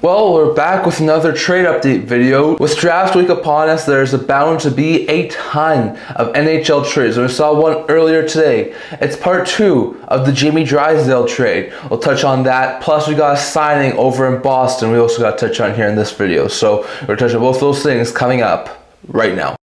Well, we're back with another trade update video. With draft week upon us, there's bound to be a ton of NHL trades. We saw one earlier today. It's part 2 of the Jamie Drysdale trade. We'll touch on that. Plus, we got a signing over in Boston. We also got to touch on here in this video. So we're going to touch on both those things coming up right now.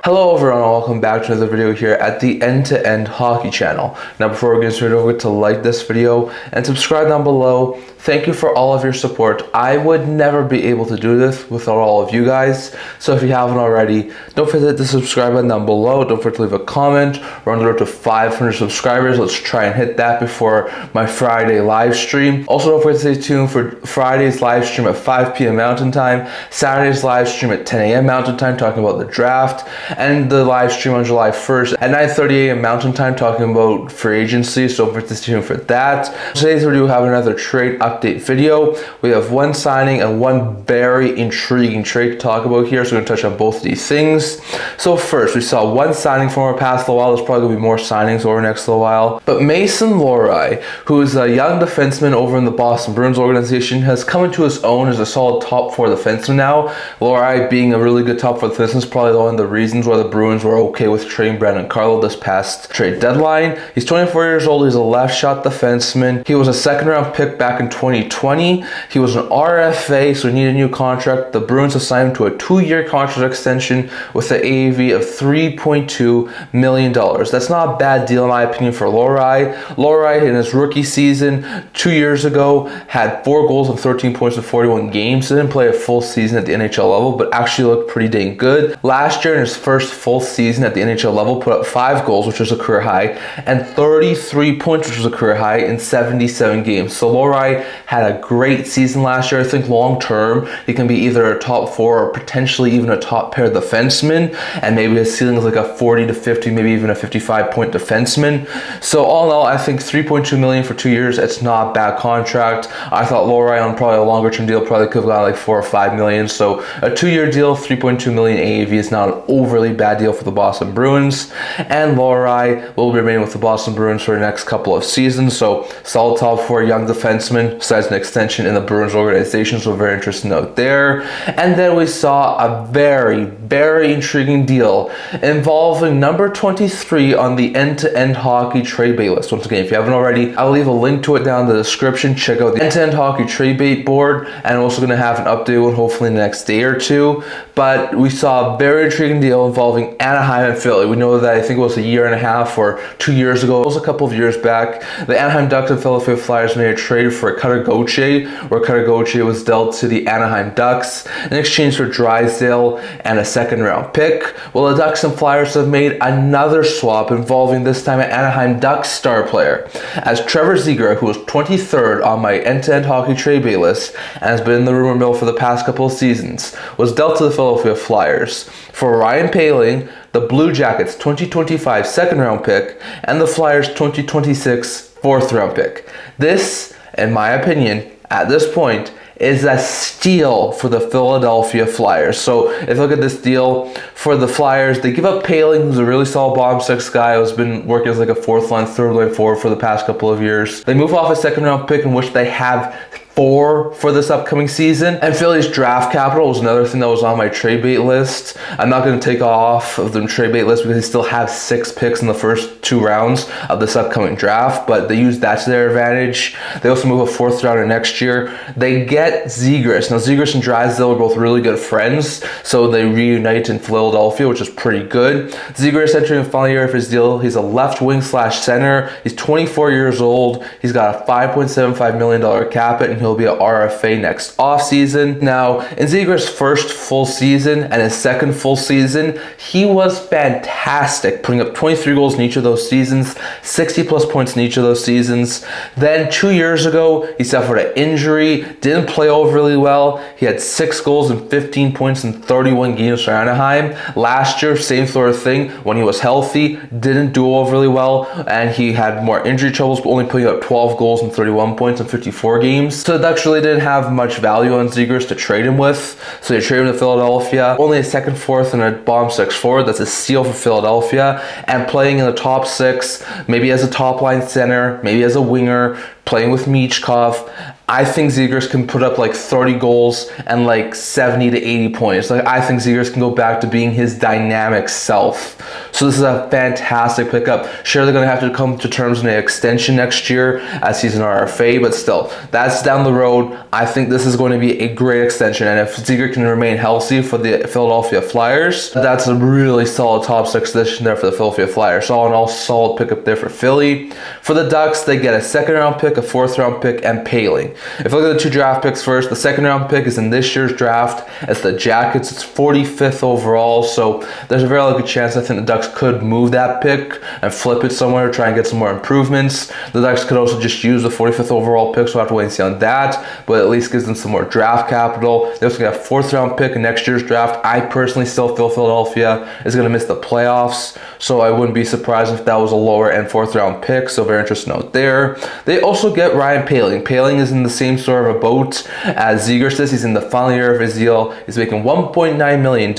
Hello everyone and welcome back to another video here at the End-to-End Hockey channel. Now before we get started, don't forget to like this video and subscribe down below. Thank you for all of your support. I would never be able to do this without all of you guys. So if you haven't already, don't forget to subscribe button down below. Don't forget to leave a comment. We're on the road to 500 subscribers. Let's try and hit that before my Friday live stream. Also don't forget to stay tuned for Friday's live stream at 5 p.m. Mountain Time, Saturday's live stream at 10 a.m. Mountain Time talking about the draft, and the live stream on July 1st at 9:30 a.m. Mountain Time talking about free agency. So don't forget to stay tuned for that. Today's video we have another trade update video. We have one signing and one very intriguing trade to talk about here, so we're going to touch on both of these things. So first, we saw one signing from our past little while. There's probably going to be more signings over the next little while, but Mason Lohrei, who is a young defenseman over in the Boston Bruins organization, has come into his own as a solid top 4 defenseman now. Lohrei being a really good top 4 defenseman is probably one of the reasons why the Bruins were okay with trading Brandon Carlo this past trade deadline. He's 24 years old. He's a left shot defenseman. He was a second round pick back in 2020. He was an RFA, so he needed a new contract. The Bruins assigned him to a 2-year contract extension with an AAV of $3.2 million. That's not a bad deal in my opinion for Lohrei. Lohrei in his rookie season 2 years ago had 4 goals and 13 points in 41 games. He didn't play a full season at the NHL level, but actually looked pretty dang good. Last year in his first full season at the NHL level, put up 5 goals, which was a career high, and 33 points, which was a career high in 77 games. So Lohrei had a great season last year. I think long term, he can be either a top 4 or potentially even a top pair defenseman, and maybe his ceiling is like a 40 to 50, maybe even a 55 point defenseman. So all in all, I think $3.2 million for 2 years, it's not a bad contract. I thought Lohrei on probably a longer term deal probably could have gotten like 4 or 5 million. So a 2-year deal, $3.2 million AAV is not an overly bad deal for the Boston Bruins, and Lohrei will be remaining with the Boston Bruins for the next couple of seasons. So solid top 4 young defenseman, besides an extension in the Bruins organization, so very interesting out there. And then we saw a very intriguing deal involving number 23 on the End-to-End Hockey trade bait list. Once again, if you haven't already, I'll leave a link to it down in the description. Check out the End-to-End Hockey trade bait board, and I'm also going to have an update one hopefully in the next day or two. But we saw a very intriguing deal involving Anaheim and Philly. We know that I think it was a year and a half or 2 years ago. It was a couple of years back. The Anaheim Ducks and Philadelphia Flyers made a trade for Cutter Gauthier, where Cutter Gauthier was dealt to the Anaheim Ducks in exchange for Drysdale and a second-round pick. Well, the Ducks and Flyers have made another swap involving this time an Anaheim Ducks star player, as Trevor Zegras, who was 23rd on my End-to-End Hockey trade bait list and has been in the rumor mill for the past couple of seasons, was dealt to the Philadelphia Flyers for Ryan Poehling, the Blue Jackets 2025 second-round pick, and the Flyers 2026 fourth-round pick. This, in my opinion, at this point, is a steal for the Philadelphia Flyers. So if you look at this deal for the Flyers, they give up Poehling, who's a really solid bottom 6 guy who's been working as like a 4th line, 3rd line forward for the past couple of years. They move off a second-round pick in which they have 4 for this upcoming season, and Philly's draft capital was another thing that was on my trade bait list. I'm not going to take off of the trade bait list because they still have 6 picks in the first 2 rounds of this upcoming draft, but they use that to their advantage. They also move a 4th rounder next year. They get Zegras. Now Zegras and Drysdale are both really good friends, so they reunite in Philadelphia, which is pretty good. Zegras entering the final year of his deal. He's a left wing / center. He's 24 years old. He's got a $5.75 million cap hit, and he'll be an RFA next offseason. Now, in Zegras' first full season and his second full season, he was fantastic, putting up 23 goals in each of those seasons, 60 plus points in each of those seasons. Then 2 years ago, he suffered an injury, didn't play overly well. He had 6 goals and 15 points in 31 games for Anaheim. Last year, same sort of thing. When he was healthy, didn't do overly well, and he had more injury troubles, but only putting up 12 goals and 31 points in 54 games. So the Ducks really didn't have much value on Zegras to trade him with, so they traded him to Philadelphia. Only a second, fourth, and a bottom six forward. That's a steal for Philadelphia. And playing in the top six, maybe as a top line center, maybe as a winger, playing with Michkov, I think Zegras can put up like 30 goals and like 70 to 80 points. Like, I think Zegras can go back to being his dynamic self. So this is a fantastic pickup. Sure, they're going to have to come to terms in an extension next year as he's an RFA, but still, that's down the road. I think this is going to be a great extension, and if Zegras can remain healthy for the Philadelphia Flyers, that's a really solid top six addition there for the Philadelphia Flyers. So all in all, solid pickup there for Philly. For the Ducks, they get a second round pick, a fourth round pick, and Poehling. If you look at the two draft picks first, the second round pick is in this year's draft. It's the Jackets. It's 45th overall, so there's a very good chance I think the Ducks could move that pick and flip it somewhere, try and get some more improvements. The Ducks could also just use the 45th overall pick, so we'll have to wait and see on that, but at least gives them some more draft capital. They also get a fourth round pick in next year's draft. I personally still feel Philadelphia is going to miss the playoffs, so I wouldn't be surprised if that was a lower end fourth round pick, so very interesting note there. They also get Ryan Poehling. Poehling is in the same sort of a boat as Zegras is. He's in the final year of his deal. He's making $1.9 million,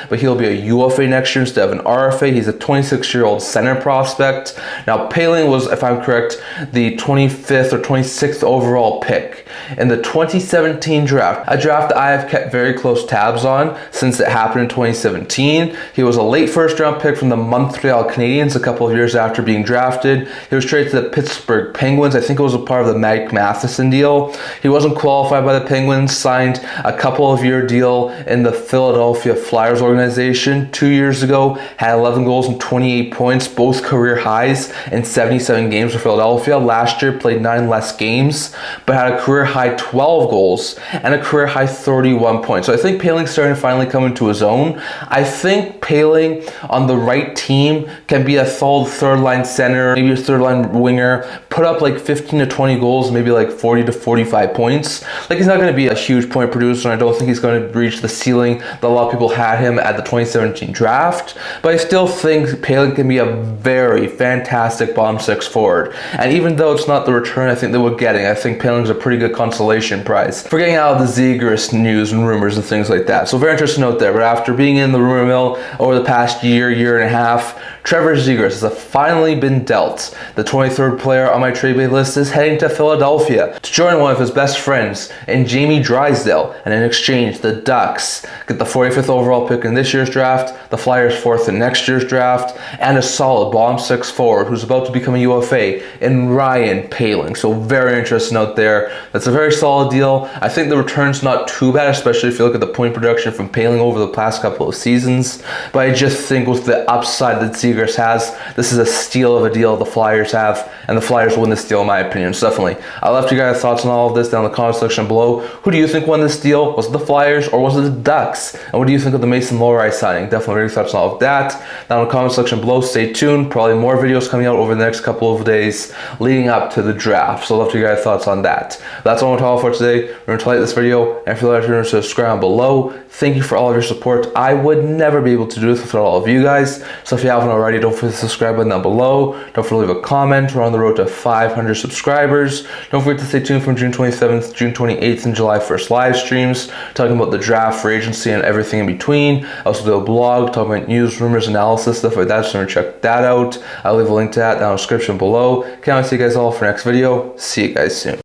but he'll be a UFA next year instead of an RFA. He's a 26-year-old center prospect. Now, Poehling was, if I'm correct, the 25th or 26th overall pick in the 2017 draft, a draft that I have kept very close tabs on since it happened in 2017. He was a late first round pick from the Montreal Canadiens a couple of years after being drafted. He was traded to the Pittsburgh Penguins. I think it was a part of the Mike Matheson deal. He wasn't qualified by the Penguins, signed a couple of year deal in the Philadelphia Flyers organization 2 years ago, had 11 goals and 28 points, both career highs in 77 games for Philadelphia. Last year played 9 less games, but had a career high 12 goals and a career high 31 points. So I think Poehling's starting to finally come into his own. I think Poehling on the right team can be a solid third line center, maybe a third line winger, put up like 15 to 20 goals, maybe like 40 to 45 points. Like, he's not going to be a huge point producer, and I don't think he's going to reach the ceiling that a lot of people had him at the 2017 draft, but I still think Poehling can be a very fantastic bottom six forward. And even though it's not the return I think they were getting, I think Poehling's a pretty good consolation prize for getting out of the Zegras news and rumors and things like that. So very interesting note there. But after being in the rumor mill over the past year and a half, Trevor Zegras has finally been dealt. The 23rd player on my trade bait list is heading to Philadelphia to join one of his best friends in Jamie Drysdale, and in exchange, the Ducks get the 45th overall pick in this year's draft, the Flyers 4th in next year's draft, and a solid bottom six forward who's about to become a UFA in Ryan Poehling. So very interesting out there. That's a very solid deal. I think the return's not too bad, especially if you look at the point production from Poehling over the past couple of seasons, but I just think with the upside that Zegras has, this is a steal of a deal the Flyers have, and the Flyers win this deal in my opinion. So definitely, I'd love to get your thoughts on all of this down in the comment section below. Who do you think won this deal? Was it the Flyers or was it the Ducks? And what do you think of the Mason Lohrei signing? Definitely your thoughts on all of that down in the comment section below. Stay tuned, probably more videos coming out over the next couple of days leading up to the draft, so I'd love to get your thoughts on that. That's all I'm talking for today. Remember to like this video, and if you'd like to subscribe below. Thank you for all of your support. I would never be able to do this without all of you guys, so if you haven't already, don't forget to subscribe button down below. Don't forget to leave a comment. We're on the road to 500 subscribers. Don't forget to stay tuned from June 27th, June 28th, and July 1st live streams talking about the draft, free agency, and everything in between. I also do a blog talking about news, rumors, analysis, stuff like that, so check that out. I'll leave a link to that down in the description below. Can't wait to see you guys all for next video. See you guys soon.